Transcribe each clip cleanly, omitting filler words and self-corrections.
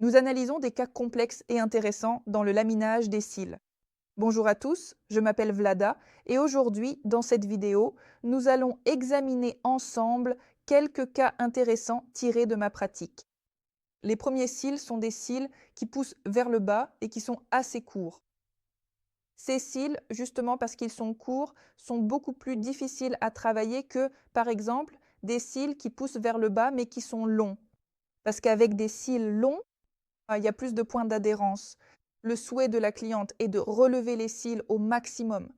Nous analysons des cas complexes et intéressants dans le laminage des cils. Bonjour à tous, je m'appelle Vlada et aujourd'hui, dans cette vidéo, nous allons examiner ensemble quelques cas intéressants tirés de ma pratique. Les premiers cils sont des cils qui poussent vers le bas et qui sont assez courts. Ces cils, justement parce qu'ils sont courts, sont beaucoup plus difficiles à travailler que, par exemple, des cils qui poussent vers le bas mais qui sont longs. Parce qu'avec des cils longs, il y a plus de points d'adhérence. Le souhait de la cliente est de relever les cils au maximum.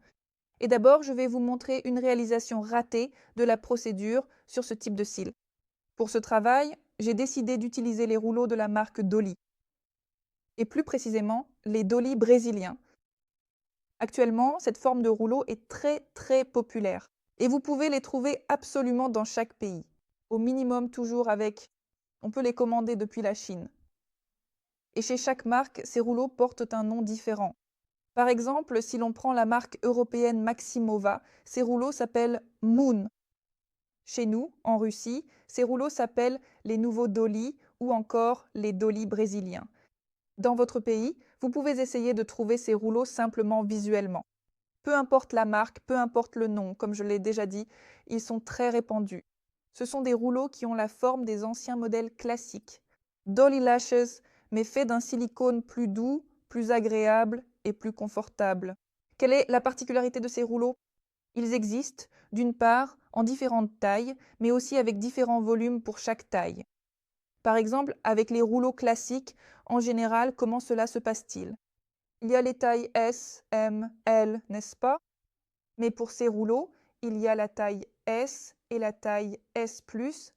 Et d'abord, je vais vous montrer une réalisation ratée de la procédure sur ce type de cils. Pour ce travail, j'ai décidé d'utiliser les rouleaux de la marque Dolly, et plus précisément les Dolly brésiliens. Actuellement, cette forme de rouleau est très populaire, et vous pouvez les trouver absolument dans chaque pays. Au minimum toujours on peut les commander depuis la Chine. Et chez chaque marque, ces rouleaux portent un nom différent. Par exemple, si l'on prend la marque européenne Maximova, ces rouleaux s'appellent Moon. Chez nous, en Russie, ces rouleaux s'appellent les nouveaux Dolly ou encore les Dolly brésiliens. Dans votre pays, vous pouvez essayer de trouver ces rouleaux simplement visuellement. Peu importe la marque, peu importe le nom, comme je l'ai déjà dit, ils sont très répandus. Ce sont des rouleaux qui ont la forme des anciens modèles classiques. Dolly Lashes, mais faits d'un silicone plus doux, plus agréable et plus confortable. Quelle est la particularité de ces rouleaux? Ils existent, d'une part, en différentes tailles, mais aussi avec différents volumes pour chaque taille. Par exemple, avec les rouleaux classiques, en général, comment cela se passe-t-il? Il y a les tailles S, M, L, n'est-ce pas? Mais pour ces rouleaux, il y a la taille S et la taille S+,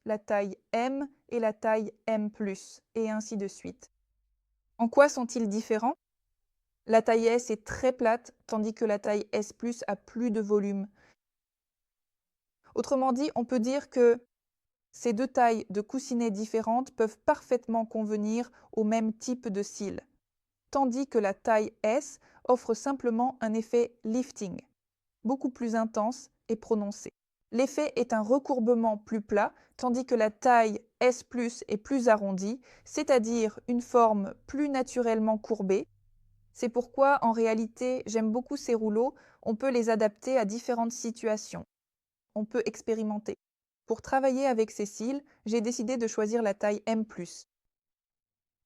la taille M et la taille M+, et ainsi de suite. En quoi sont-ils différents? La taille S est très plate, tandis que la taille S+ a plus de volume. Autrement dit, on peut dire que ces deux tailles de coussinets différentes peuvent parfaitement convenir au même type de cils, tandis que la taille S offre simplement un effet lifting, beaucoup plus intense et prononcé. L'effet est un recourbement plus plat, tandis que la taille S+ est plus arrondie, c'est-à-dire une forme plus naturellement courbée. C'est pourquoi, en réalité, j'aime beaucoup ces rouleaux, on peut les adapter à différentes situations. On peut expérimenter. Pour travailler avec ces cils, j'ai décidé de choisir la taille M+.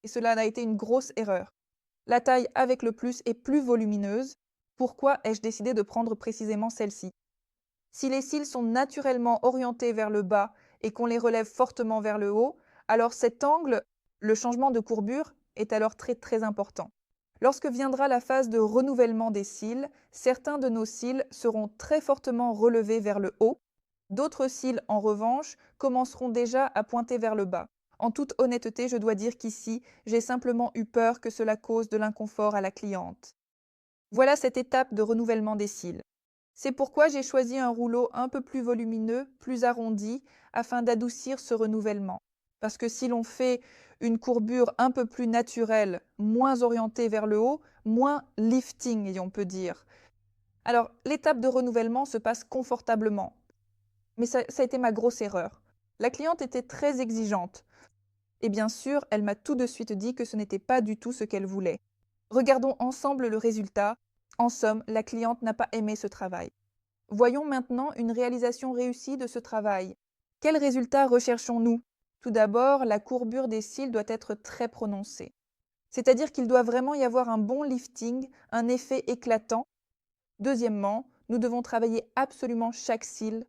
Et cela a été une grosse erreur. La taille avec le plus est plus volumineuse. Pourquoi ai-je décidé de prendre précisément celle-ci? Si les cils sont naturellement orientés vers le bas et qu'on les relève fortement vers le haut, alors cet angle, le changement de courbure, est alors très important. Lorsque viendra la phase de renouvellement des cils, certains de nos cils seront très fortement relevés vers le haut. D'autres cils, en revanche, commenceront déjà à pointer vers le bas. En toute honnêteté, je dois dire qu'ici, j'ai simplement eu peur que cela cause de l'inconfort à la cliente. Voilà cette étape de renouvellement des cils. C'est pourquoi j'ai choisi un rouleau un peu plus volumineux, plus arrondi, afin d'adoucir ce renouvellement. Parce que si l'on fait une courbure un peu plus naturelle, moins orientée vers le haut, moins lifting, et on peut dire. Alors, l'étape de renouvellement se passe confortablement. Mais ça a été ma grosse erreur. La cliente était très exigeante. Et bien sûr, elle m'a tout de suite dit que ce n'était pas du tout ce qu'elle voulait. Regardons ensemble le résultat. En somme, la cliente n'a pas aimé ce travail. Voyons maintenant une réalisation réussie de ce travail. Quel résultat recherchons-nous? Tout d'abord, la courbure des cils doit être très prononcée. C'est-à-dire qu'il doit vraiment y avoir un bon lifting, un effet éclatant. Deuxièmement, nous devons travailler absolument chaque cil.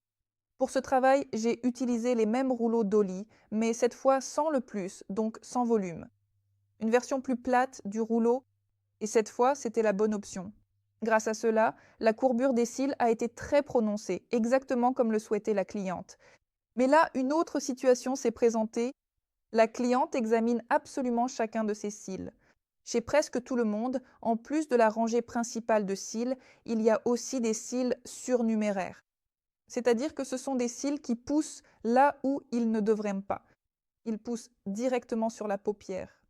Pour ce travail, j'ai utilisé les mêmes rouleaux Dolly, mais cette fois sans le plus, donc sans volume. Une version plus plate du rouleau, et cette fois, c'était la bonne option. Grâce à cela, la courbure des cils a été très prononcée, exactement comme le souhaitait la cliente. Mais là, une autre situation s'est présentée. La cliente examine absolument chacun de ses cils. Chez presque tout le monde, en plus de la rangée principale de cils, il y a aussi des cils surnuméraires. C'est-à-dire que ce sont des cils qui poussent là où ils ne devraient pas. Ils poussent directement sur la paupière.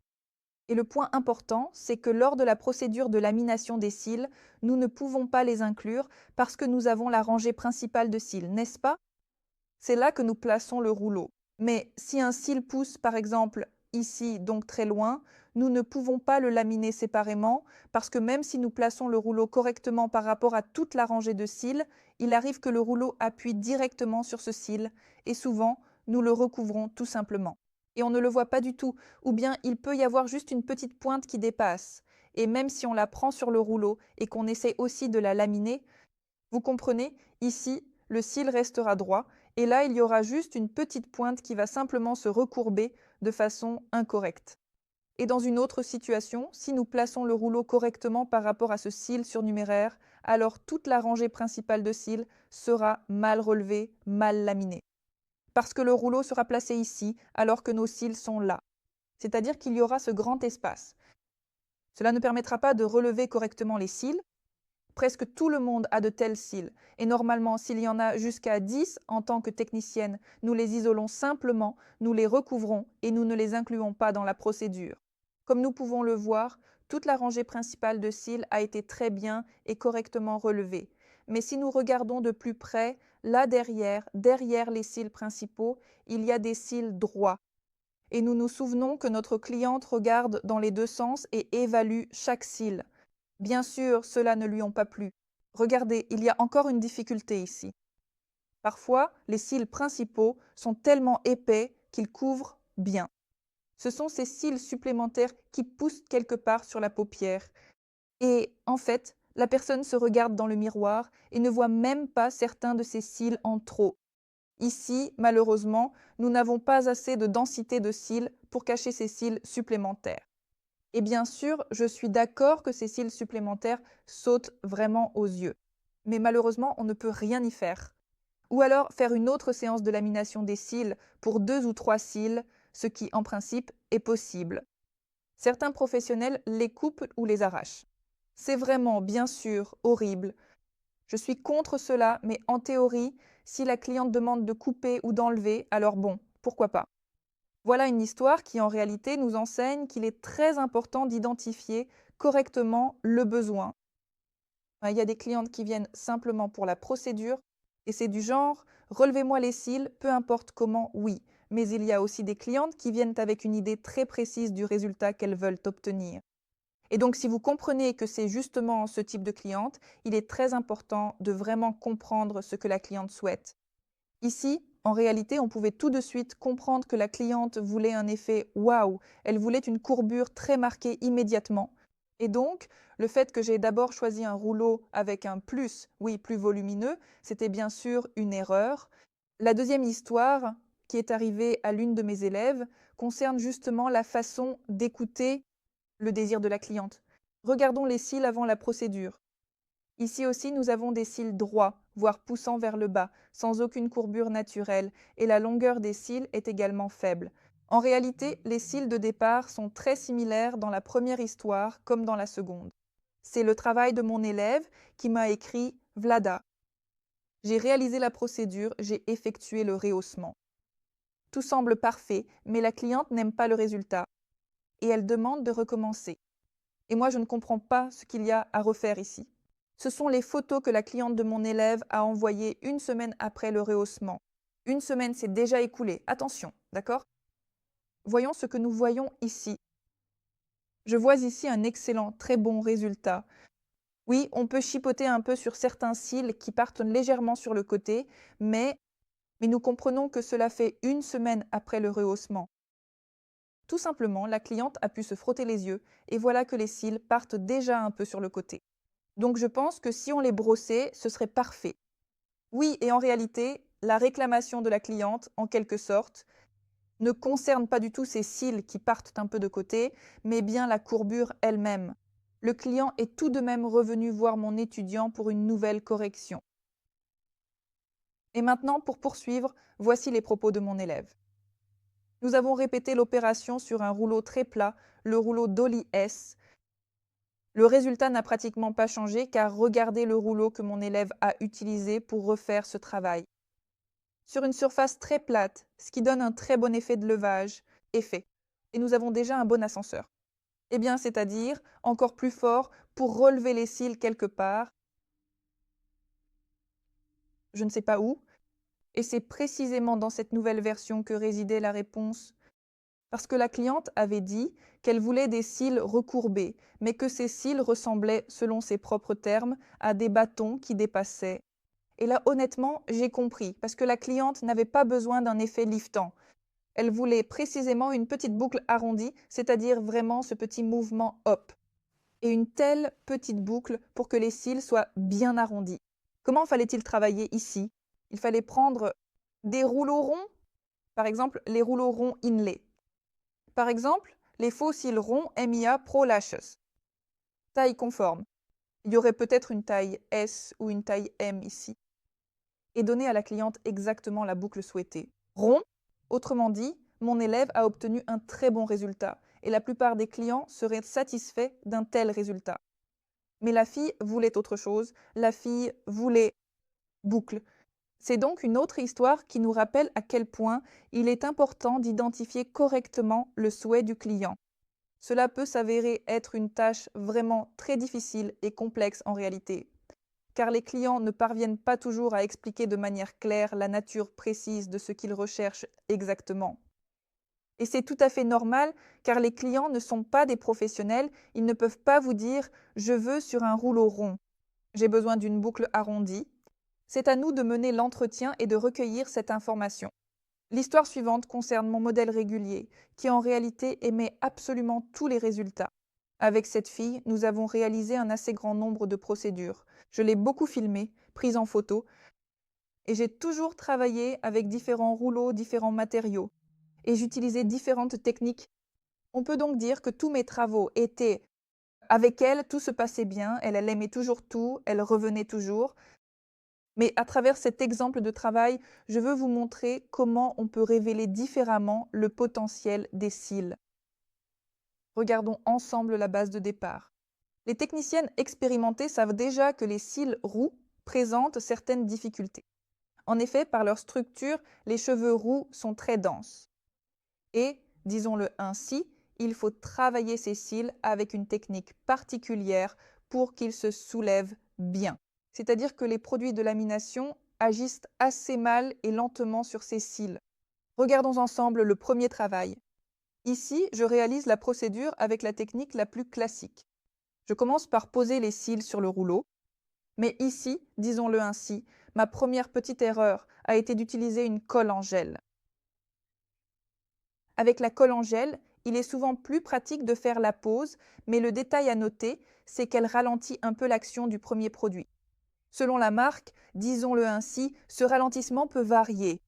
Et le point important, c'est que lors de la procédure de lamination des cils, nous ne pouvons pas les inclure parce que nous avons la rangée principale de cils, n'est-ce pas? C'est là que nous plaçons le rouleau. Mais si un cil pousse, par exemple, ici, donc très loin, nous ne pouvons pas le laminer séparément parce que même si nous plaçons le rouleau correctement par rapport à toute la rangée de cils, il arrive que le rouleau appuie directement sur ce cil et souvent nous le recouvrons tout simplement. Et on ne le voit pas du tout, ou bien il peut y avoir juste une petite pointe qui dépasse. Et même si on la prend sur le rouleau et qu'on essaie aussi de la laminer, vous comprenez, ici, le cil restera droit, et là, il y aura juste une petite pointe qui va simplement se recourber de façon incorrecte. Et dans une autre situation, si nous plaçons le rouleau correctement par rapport à ce cil surnuméraire, alors toute la rangée principale de cils sera mal relevée, mal laminée. Parce que le rouleau sera placé ici, alors que nos cils sont là. C'est-à-dire qu'il y aura ce grand espace. Cela ne permettra pas de relever correctement les cils. Presque tout le monde a de tels cils, et normalement, s'il y en a jusqu'à 10 en tant que technicienne, nous les isolons simplement, nous les recouvrons et nous ne les incluons pas dans la procédure. Comme nous pouvons le voir, toute la rangée principale de cils a été très bien et correctement relevée. Mais si nous regardons de plus près, là derrière les cils principaux, il y a des cils droits. Et nous nous souvenons que notre cliente regarde dans les deux sens et évalue chaque cil. Bien sûr, cela ne lui ont pas plu. Regardez, il y a encore une difficulté ici. Parfois, les cils principaux sont tellement épais qu'ils couvrent bien. Ce sont ces cils supplémentaires qui poussent quelque part sur la paupière. Et en fait, la personne se regarde dans le miroir et ne voit même pas certains de ces cils en trop. Ici, malheureusement, nous n'avons pas assez de densité de cils pour cacher ces cils supplémentaires. Et bien sûr, je suis d'accord que ces cils supplémentaires sautent vraiment aux yeux. Mais malheureusement, on ne peut rien y faire. Ou alors faire une autre séance de lamination des cils pour 2 ou 3 cils, ce qui en principe est possible. Certains professionnels les coupent ou les arrachent. C'est vraiment, bien sûr, horrible. Je suis contre cela, mais en théorie, si la cliente demande de couper ou d'enlever, alors bon, pourquoi pas. Voilà une histoire qui en réalité nous enseigne qu'il est très important d'identifier correctement le besoin. Il y a des clientes qui viennent simplement pour la procédure et c'est du genre relevez-moi les cils, peu importe comment, oui. Mais il y a aussi des clientes qui viennent avec une idée très précise du résultat qu'elles veulent obtenir. Et donc si vous comprenez que c'est justement ce type de cliente, il est très important de vraiment comprendre ce que la cliente souhaite. Ici, en réalité, on pouvait tout de suite comprendre que la cliente voulait un effet waouh, elle voulait une courbure très marquée immédiatement. Et donc, le fait que j'ai d'abord choisi un rouleau avec un plus, oui, plus volumineux, c'était bien sûr une erreur. La deuxième histoire, qui est arrivée à l'une de mes élèves, concerne justement la façon d'écouter le désir de la cliente. Regardons les cils avant la procédure. Ici aussi, nous avons des cils droits, voire poussant vers le bas, sans aucune courbure naturelle, et la longueur des cils est également faible. En réalité, les cils de départ sont très similaires dans la première histoire comme dans la seconde. C'est le travail de mon élève qui m'a écrit Vlada. J'ai réalisé la procédure, j'ai effectué le rehaussement. Tout semble parfait, mais la cliente n'aime pas le résultat et elle demande de recommencer. Et moi, je ne comprends pas ce qu'il y a à refaire ici. Ce sont les photos que la cliente de mon élève a envoyées une semaine après le rehaussement. Une semaine s'est déjà écoulée. Attention, d'accord? Voyons ce que nous voyons ici. Je vois ici un excellent, très bon résultat. Oui, on peut chipoter un peu sur certains cils qui partent légèrement sur le côté, mais nous comprenons que cela fait une semaine après le rehaussement. Tout simplement, la cliente a pu se frotter les yeux et voilà que les cils partent déjà un peu sur le côté. Donc je pense que si on les brossait, ce serait parfait. Oui, et en réalité, la réclamation de la cliente, en quelque sorte, ne concerne pas du tout ces cils qui partent un peu de côté, mais bien la courbure elle-même. Le client est tout de même revenu voir mon étudiant pour une nouvelle correction. Et maintenant, pour poursuivre, voici les propos de mon élève. Nous avons répété l'opération sur un rouleau très plat, le rouleau Dolly S. Le résultat n'a pratiquement pas changé car regardez le rouleau que mon élève a utilisé pour refaire ce travail. Sur une surface très plate, ce qui donne un très bon effet de levage, est fait. Et nous avons déjà un bon ascenseur. Eh bien, c'est-à-dire encore plus fort pour relever les cils quelque part, je ne sais pas où, et c'est précisément dans cette nouvelle version que résidait la réponse Parce que la cliente avait dit qu'elle voulait des cils recourbés, mais que ces cils ressemblaient, selon ses propres termes, à des bâtons qui dépassaient. Et là, honnêtement, j'ai compris, parce que la cliente n'avait pas besoin d'un effet liftant. Elle voulait précisément une petite boucle arrondie, c'est-à-dire vraiment ce petit mouvement hop. Et une telle petite boucle pour que les cils soient bien arrondis. Comment fallait-il travailler ici? Il fallait prendre des rouleaux ronds, par exemple les rouleaux ronds Inlay. Par exemple, les faux cils ronds MIA Pro Lashes. Taille conforme. Il y aurait peut-être une taille S ou une taille M ici. Et donner à la cliente exactement la boucle souhaitée. Rond, autrement dit, mon élève a obtenu un très bon résultat et la plupart des clients seraient satisfaits d'un tel résultat. Mais la fille voulait autre chose, la fille voulait boucle. C'est donc une autre histoire qui nous rappelle à quel point il est important d'identifier correctement le souhait du client. Cela peut s'avérer être une tâche vraiment très difficile et complexe en réalité, car les clients ne parviennent pas toujours à expliquer de manière claire la nature précise de ce qu'ils recherchent exactement. Et c'est tout à fait normal, car les clients ne sont pas des professionnels, ils ne peuvent pas vous dire « je veux sur un rouleau rond, j'ai besoin d'une boucle arrondie ». C'est à nous de mener l'entretien et de recueillir cette information. L'histoire suivante concerne mon modèle régulier, qui en réalité émet absolument tous les résultats. Avec cette fille, nous avons réalisé un assez grand nombre de procédures. Je l'ai beaucoup filmée, prise en photo, et j'ai toujours travaillé avec différents rouleaux, différents matériaux, et j'utilisais différentes techniques. On peut donc dire que tous mes travaux étaient avec elle, tout se passait bien, elle aimait toujours tout, elle revenait toujours. Mais à travers cet exemple de travail, je veux vous montrer comment on peut révéler différemment le potentiel des cils. Regardons ensemble la base de départ. Les techniciennes expérimentées savent déjà que les cils roux présentent certaines difficultés. En effet, par leur structure, les cheveux roux sont très denses. Et, disons-le ainsi, il faut travailler ces cils avec une technique particulière pour qu'ils se soulèvent bien. C'est-à-dire que les produits de lamination agissent assez mal et lentement sur ces cils. Regardons ensemble le premier travail. Ici, je réalise la procédure avec la technique la plus classique. Je commence par poser les cils sur le rouleau, mais ici, disons-le ainsi, ma première petite erreur a été d'utiliser une colle en gel. Avec la colle en gel, il est souvent plus pratique de faire la pose, mais le détail à noter, c'est qu'elle ralentit un peu l'action du premier produit. Selon la marque, disons-le ainsi, ce ralentissement peut varier.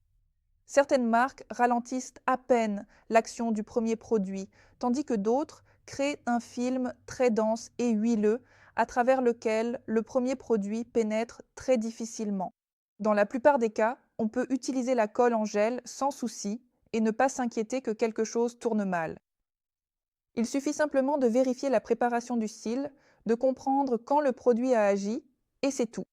Certaines marques ralentissent à peine l'action du premier produit, tandis que d'autres créent un film très dense et huileux à travers lequel le premier produit pénètre très difficilement. Dans la plupart des cas, on peut utiliser la colle en gel sans souci et ne pas s'inquiéter que quelque chose tourne mal. Il suffit simplement de vérifier la préparation du cil, de comprendre quand le produit a agi, et c'est tout.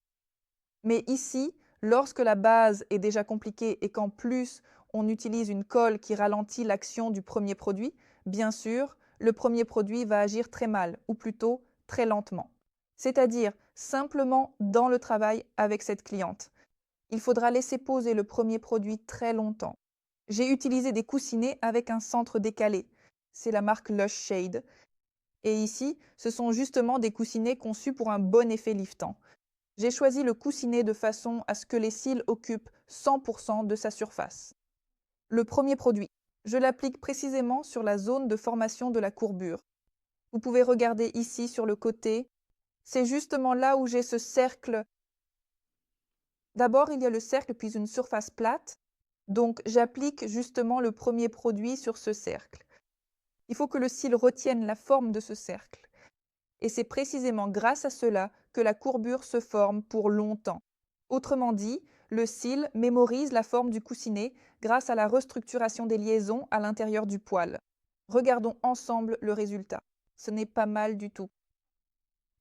Mais ici, lorsque la base est déjà compliquée et qu'en plus on utilise une colle qui ralentit l'action du premier produit, bien sûr, le premier produit va agir très mal, ou plutôt très lentement. C'est-à-dire simplement dans le travail avec cette cliente. Il faudra laisser poser le premier produit très longtemps. J'ai utilisé des coussinets avec un centre décalé. C'est la marque Lush Shade. Et ici, ce sont justement des coussinets conçus pour un bon effet liftant. J'ai choisi le coussinet de façon à ce que les cils occupent 100% de sa surface. Le premier produit, je l'applique précisément sur la zone de formation de la courbure. Vous pouvez regarder ici sur le côté. C'est justement là où j'ai ce cercle. D'abord, il y a le cercle puis une surface plate. Donc, j'applique justement le premier produit sur ce cercle. Il faut que le cil retienne la forme de ce cercle. Et c'est précisément grâce à cela que la courbure se forme pour longtemps. Autrement dit, le cil mémorise la forme du coussinet grâce à la restructuration des liaisons à l'intérieur du poil. Regardons ensemble le résultat. Ce n'est pas mal du tout.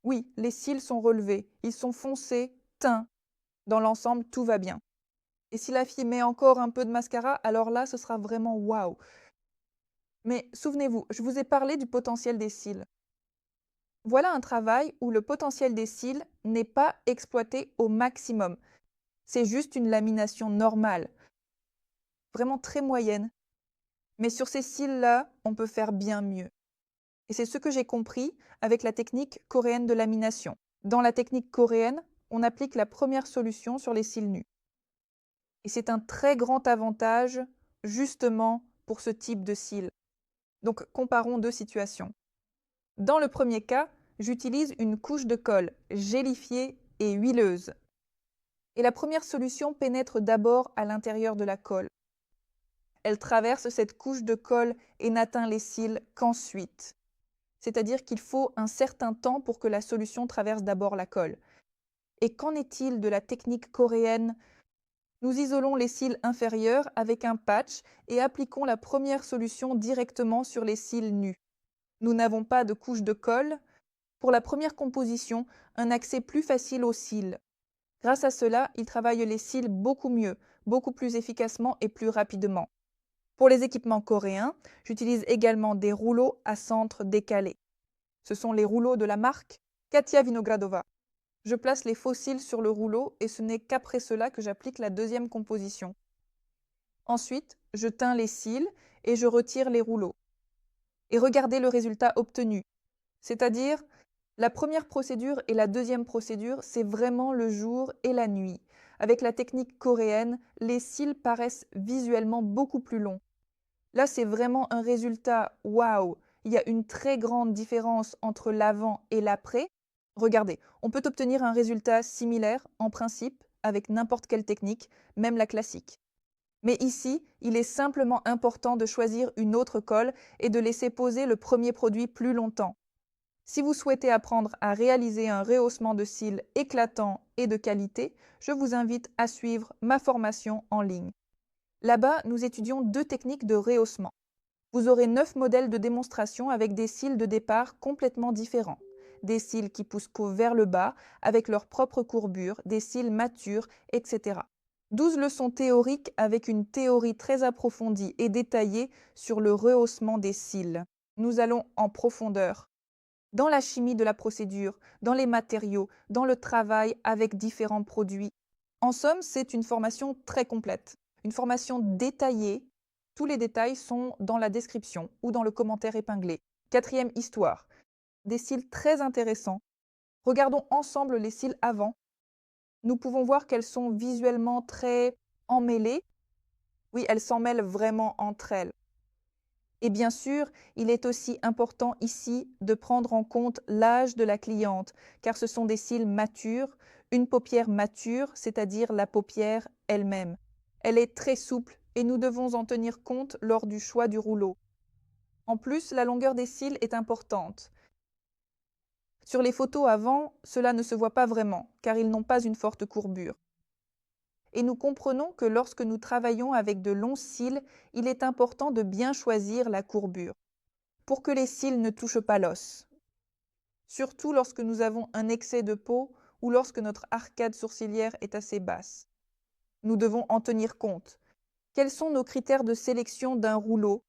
Oui, les cils sont relevés, ils sont foncés, teints. Dans l'ensemble, tout va bien. Et si la fille met encore un peu de mascara, alors là, ce sera vraiment waouh. Mais souvenez-vous, je vous ai parlé du potentiel des cils. Voilà un travail où le potentiel des cils n'est pas exploité au maximum. C'est juste une lamination normale, vraiment très moyenne. Mais sur ces cils-là, on peut faire bien mieux. Et c'est ce que j'ai compris avec la technique coréenne de lamination. Dans la technique coréenne, on applique la première solution sur les cils nus. Et c'est un très grand avantage justement pour ce type de cils. Donc comparons deux situations. Dans le premier cas, j'utilise une couche de colle gélifiée et huileuse. Et la première solution pénètre d'abord à l'intérieur de la colle. Elle traverse cette couche de colle et n'atteint les cils qu'ensuite. C'est-à-dire qu'il faut un certain temps pour que la solution traverse d'abord la colle. Et qu'en est-il de la technique coréenne? Nous isolons les cils inférieurs avec un patch et appliquons la première solution directement sur les cils nus. Nous n'avons pas de couche de colle. Pour la première composition, un accès plus facile aux cils. Grâce à cela, ils travaillent les cils beaucoup mieux, beaucoup plus efficacement et plus rapidement. Pour les équipements coréens, j'utilise également des rouleaux à centre décalé. Ce sont les rouleaux de la marque Katia Vinogradova. Je place les faux cils sur le rouleau et ce n'est qu'après cela que j'applique la deuxième composition. Ensuite, je teins les cils et je retire les rouleaux. Et regardez le résultat obtenu. C'est-à-dire, la première procédure et la deuxième procédure, c'est vraiment le jour et la nuit. Avec la technique coréenne, les cils paraissent visuellement beaucoup plus longs. Là, c'est vraiment un résultat waouh! Il y a une très grande différence entre l'avant et l'après. Regardez, on peut obtenir un résultat similaire en principe avec n'importe quelle technique, même la classique. Mais ici, il est simplement important de choisir une autre colle et de laisser poser le premier produit plus longtemps. Si vous souhaitez apprendre à réaliser un rehaussement de cils éclatant et de qualité, je vous invite à suivre ma formation en ligne. Là-bas, nous étudions deux techniques de rehaussement. Vous aurez 9 modèles de démonstration avec des cils de départ complètement différents. Des cils qui poussent vers le bas avec leur propre courbure, des cils matures, etc. 12 leçons théoriques avec une théorie très approfondie et détaillée sur le rehaussement des cils. Nous allons en profondeur dans la chimie de la procédure, dans les matériaux, dans le travail avec différents produits. En somme, c'est une formation très complète, une formation détaillée. Tous les détails sont dans la description ou dans le commentaire épinglé. Quatrième histoire, des cils très intéressants. Regardons ensemble les cils avant. Nous pouvons voir qu'elles sont visuellement très emmêlées. Oui, elles s'en mêlent vraiment entre elles. Et bien sûr, il est aussi important ici de prendre en compte l'âge de la cliente, car ce sont des cils matures, une paupière mature, c'est-à-dire la paupière elle-même. Elle est très souple et nous devons en tenir compte lors du choix du rouleau. En plus, la longueur des cils est importante. Sur les photos avant, cela ne se voit pas vraiment, car ils n'ont pas une forte courbure. Et nous comprenons que lorsque nous travaillons avec de longs cils, il est important de bien choisir la courbure, pour que les cils ne touchent pas l'os. Surtout lorsque nous avons un excès de peau ou lorsque notre arcade sourcilière est assez basse. Nous devons en tenir compte. Quels sont nos critères de sélection d'un rouleau?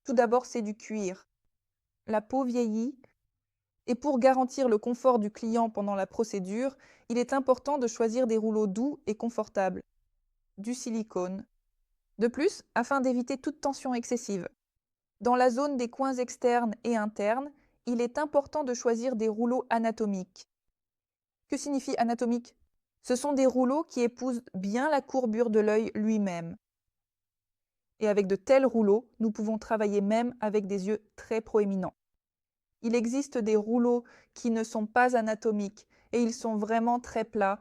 Tout d'abord, c'est du cuir. La peau vieillit. Et pour garantir le confort du client pendant la procédure, il est important de choisir des rouleaux doux et confortables. Du silicone. De plus, afin d'éviter toute tension excessive. Dans la zone des coins externes et internes, il est important de choisir des rouleaux anatomiques. Que signifie anatomique? Ce sont des rouleaux qui épousent bien la courbure de l'œil lui-même. Et avec de tels rouleaux, nous pouvons travailler même avec des yeux très proéminents. Il existe des rouleaux qui ne sont pas anatomiques et ils sont vraiment très plats.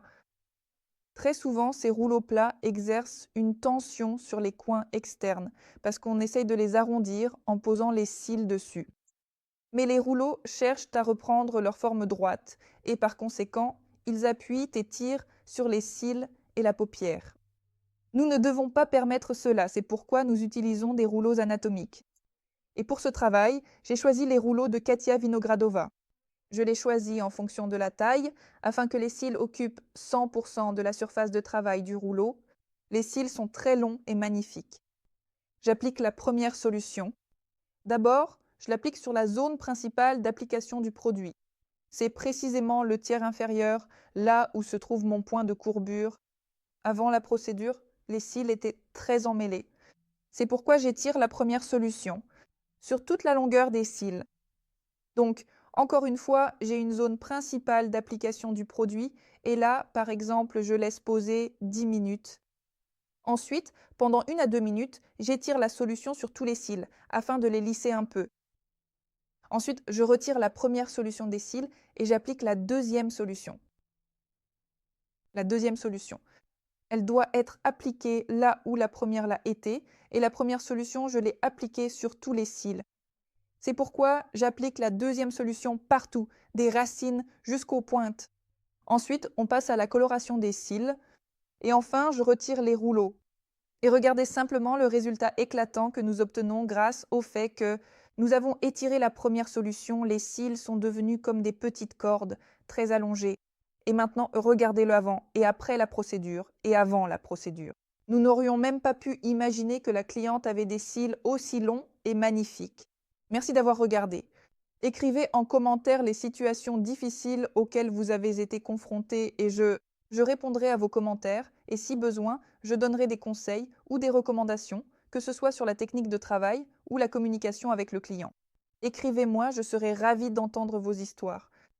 Très souvent, ces rouleaux plats exercent une tension sur les coins externes parce qu'on essaye de les arrondir en posant les cils dessus. Mais les rouleaux cherchent à reprendre leur forme droite et par conséquent, ils appuient et tirent sur les cils et la paupière. Nous ne devons pas permettre cela, c'est pourquoi nous utilisons des rouleaux anatomiques. Et pour ce travail, j'ai choisi les rouleaux de Katia Vinogradova. Je les choisis en fonction de la taille, afin que les cils occupent 100% de la surface de travail du rouleau. Les cils sont très longs et magnifiques. J'applique la première solution. D'abord, je l'applique sur la zone principale d'application du produit. C'est précisément le tiers inférieur, là où se trouve mon point de courbure. Avant la procédure, les cils étaient très emmêlés. C'est pourquoi j'étire la première solution, sur toute la longueur des cils. Donc, encore une fois, j'ai une zone principale d'application du produit et là, par exemple, je laisse poser 10 minutes. Ensuite, pendant 1 à 2 minutes, j'étire la solution sur tous les cils afin de les lisser un peu. Ensuite, je retire la première solution des cils et j'applique la deuxième solution. La deuxième solution. Elle doit être appliquée là où la première l'a été et la première solution, je l'ai appliquée sur tous les cils. C'est pourquoi j'applique la deuxième solution partout, des racines jusqu'aux pointes. Ensuite, on passe à la coloration des cils. Et enfin, je retire les rouleaux. Et regardez simplement le résultat éclatant que nous obtenons grâce au fait que nous avons étiré la première solution, les cils sont devenus comme des petites cordes, très allongées. Et maintenant, regardez le avant et après la procédure et avant la procédure. Nous n'aurions même pas pu imaginer que la cliente avait des cils aussi longs et magnifiques. Merci d'avoir regardé. Écrivez en commentaire les situations difficiles auxquelles vous avez été confrontés et je répondrai à vos commentaires et si besoin, je donnerai des conseils ou des recommandations, que ce soit sur la technique de travail ou la communication avec le client. Écrivez-moi, je serai ravie d'entendre vos histoires.